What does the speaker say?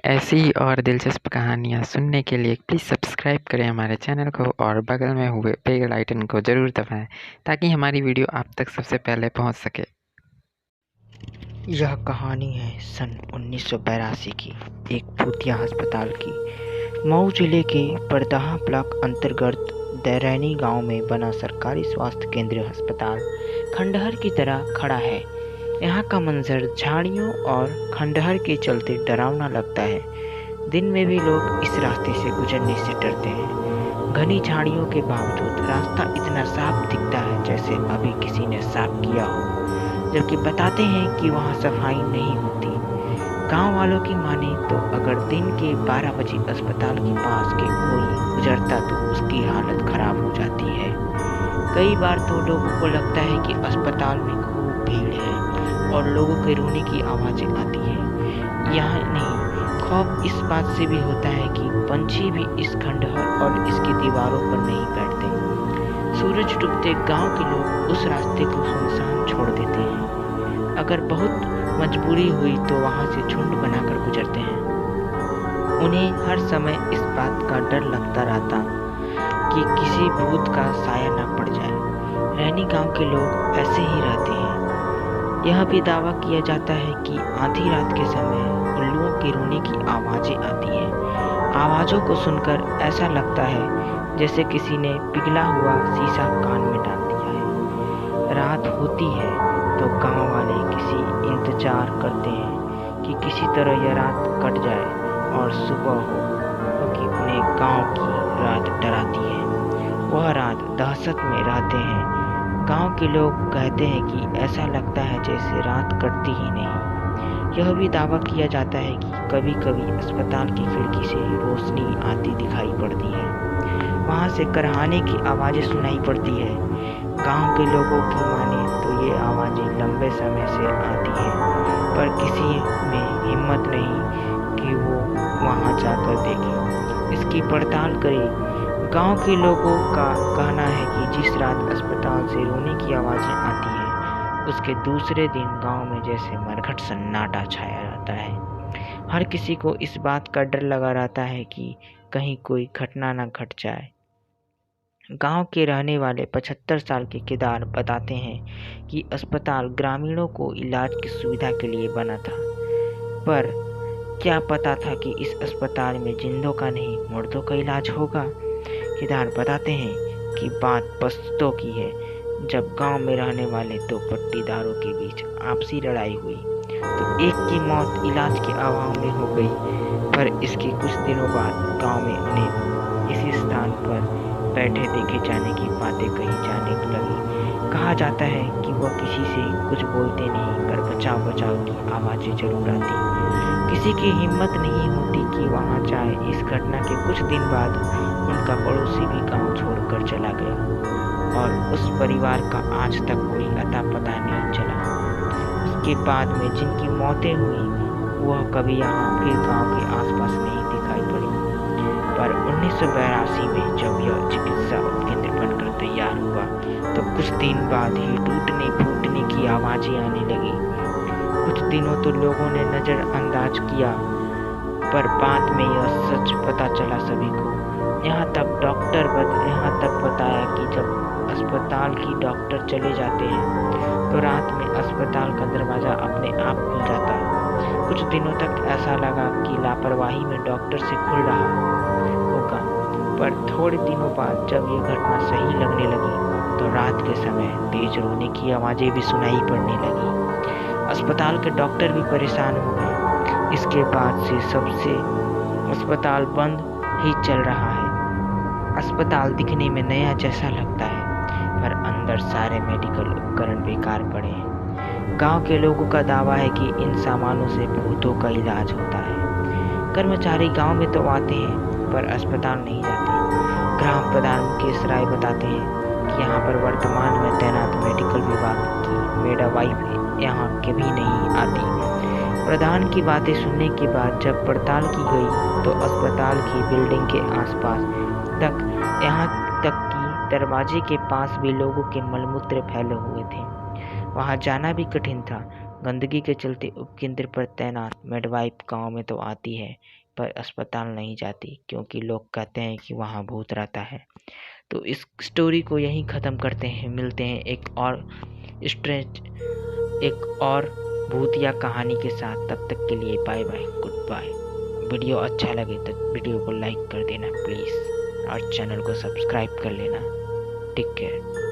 ऐसी ही और दिलचस्प कहानियाँ सुनने के लिए प्लीज़ सब्सक्राइब करें हमारे चैनल को और बगल में हुए बेल आइकन को ज़रूर दबाएं ताकि हमारी वीडियो आप तक सबसे पहले पहुंच सके। यह कहानी है सन 1982 की एक भूतिया अस्पताल की। मऊ जिले के परदहा ब्लॉक अंतर्गत दैरैनी गांव में बना सरकारी स्वास्थ्य केंद्र अस्पताल खंडहर की तरह खड़ा है। यहाँ का मंजर झाड़ियों और खंडहर के चलते डरावना लगता है। दिन में भी लोग इस रास्ते से गुजरने से डरते हैं। घनी झाड़ियों के बावजूद रास्ता इतना साफ दिखता है जैसे अभी किसी ने साफ किया हो, जबकि बताते हैं कि वहाँ सफाई नहीं होती। गांव वालों की माने तो अगर दिन के 12 बजे अस्पताल के पास के कोई गुजरता तो उसकी हालत खराब हो जाती है। कई बार तो लोगों को लगता है कि अस्पताल में खूब भीड़ है और लोगों के रोने की आवाज़ें आती हैं। यहाँ नहीं, खौफ इस बात से भी होता है कि पंछी भी इस खंडहर और इसकी दीवारों पर नहीं बैठते। सूरज डूबते गांव के लोग उस रास्ते को सुनसान छोड़ देते हैं। अगर बहुत मजबूरी हुई तो वहां से झुंड बनाकर गुजरते हैं। उन्हें हर समय इस बात का डर लगता रहता कि किसी भूत का साया न पड़ जाए। रैनी गांव के लोग ऐसे ही रहते हैं। यह भी दावा किया जाता है कि आधी रात के समय उल्लुओं के रोने की आवाज़ें आती हैं। आवाज़ों को सुनकर ऐसा लगता है जैसे किसी ने पिघला हुआ शीशा कान में डाल दिया है। रात होती है तो गांव वाले किसी इंतजार करते हैं कि किसी तरह यह रात कट जाए और सुबह हो, क्योंकि उन्हें गांव की रात डराती है। वह रात दहशत में रहते हैं। गांव के लोग कहते हैं कि ऐसा लगता है जैसे रात कटती ही नहीं। यह भी दावा किया जाता है कि कभी कभी अस्पताल की खिड़की से रोशनी आती दिखाई पड़ती है। वहां से करहाने की आवाज़ें सुनाई पड़ती है। गांव के लोगों की माने तो ये आवाज़ें लंबे समय से आती हैं, पर किसी में हिम्मत नहीं कि वो वहां जाकर देखे, इसकी पड़ताल करे। गांव के लोगों का कहना है कि जिस रात अस्पताल से रोने की आवाज़ें आती हैं, उसके दूसरे दिन गांव में जैसे मरघट सन्नाटा छाया रहता है। हर किसी को इस बात का डर लगा रहता है कि कहीं कोई घटना न घट जाए। गांव के रहने वाले 75 साल के केदार बताते हैं कि अस्पताल ग्रामीणों को इलाज की सुविधा के लिए बना था, पर क्या पता था कि इस अस्पताल में जिंदों का नहीं मुर्दों का इलाज होगा। केदार बताते हैं कि बात पश्तों की है। जब गांव में रहने वाले दो पट्टीदारों के बीच आपसी लड़ाई हुई तो एक की मौत इलाज के अभाव में हो गई, पर इसके कुछ दिनों बाद गांव में उन्हें इसी स्थान पर बैठे देखे जाने की बातें कही जाने लगी। कहा जाता है कि वह किसी से कुछ बोलते नहीं, पर बचाव बचाव की आवाज़ें जरूर आती। किसी की हिम्मत नहीं होती कि वहां जाए। इस घटना के कुछ दिन बाद उनका पड़ोसी भी गांव छोड़कर चला गया और उस परिवार का आज तक कोई अता पता नहीं चला। उसके बाद में जिनकी मौतें हुई वह कभी यहाँ फिर गांव के आसपास नहीं दिखाई पड़ी। पर 1982 में जब यह चिकित्सा उपकेंद्र बनकर तैयार हुआ तो कुछ दिन बाद ही टूटने फूटने की आवाज़ें आने लगी। कुछ दिनों तो लोगों ने नज़रअंदाज किया, पर बाद में यह सच पता चला सभी को। यहाँ तक बताया कि जब अस्पताल की डॉक्टर चले जाते हैं तो रात में अस्पताल का दरवाज़ा अपने आप खुल जाता है। कुछ दिनों तक ऐसा लगा कि लापरवाही में डॉक्टर से खुल रहा होगा, पर थोड़े दिनों बाद जब ये घटना सही लगने लगी तो रात के समय तेज रोने की आवाज़ें भी सुनाई पड़ने लगी। अस्पताल के डॉक्टर भी परेशान हो गए। इसके बाद से सबसे अस्पताल बंद ही चल रहा है। अस्पताल दिखने में नया जैसा लगता है, पर अंदर सारे मेडिकल उपकरण बेकार पड़े हैं। गांव के लोगों का दावा है कि इन सामानों से भूतों का इलाज होता है। कर्मचारी गांव में तो आते हैं पर अस्पताल नहीं जाते। ग्राम प्रधान मुकेश राय बताते हैं कि यहाँ पर वर्तमान में तैनात मेडिकल विभाग की मेडावाइफ यहाँ कभी नहीं आती। प्रधान की बातें सुनने के बाद जब पड़ताल की गई तो अस्पताल की बिल्डिंग के आसपास तक, यहाँ तक कि दरवाजे के पास भी लोगों के मलमूत्र फैले हुए थे। वहाँ जाना भी कठिन था। गंदगी के चलते उपकेंद्र पर तैनात मिडवाइफ गांव में तो आती है पर अस्पताल नहीं जाती, क्योंकि लोग कहते हैं कि वहां भूत रहता है। तो इस स्टोरी को यहीं ख़त्म करते हैं। मिलते हैं एक और भूतिया कहानी के साथ। तब तक के लिए bye bye, goodbye. Video अच्छा लगे तो वीडियो को लाइक कर देना प्लीज़, और चैनल को सब्सक्राइब कर लेना। Take care.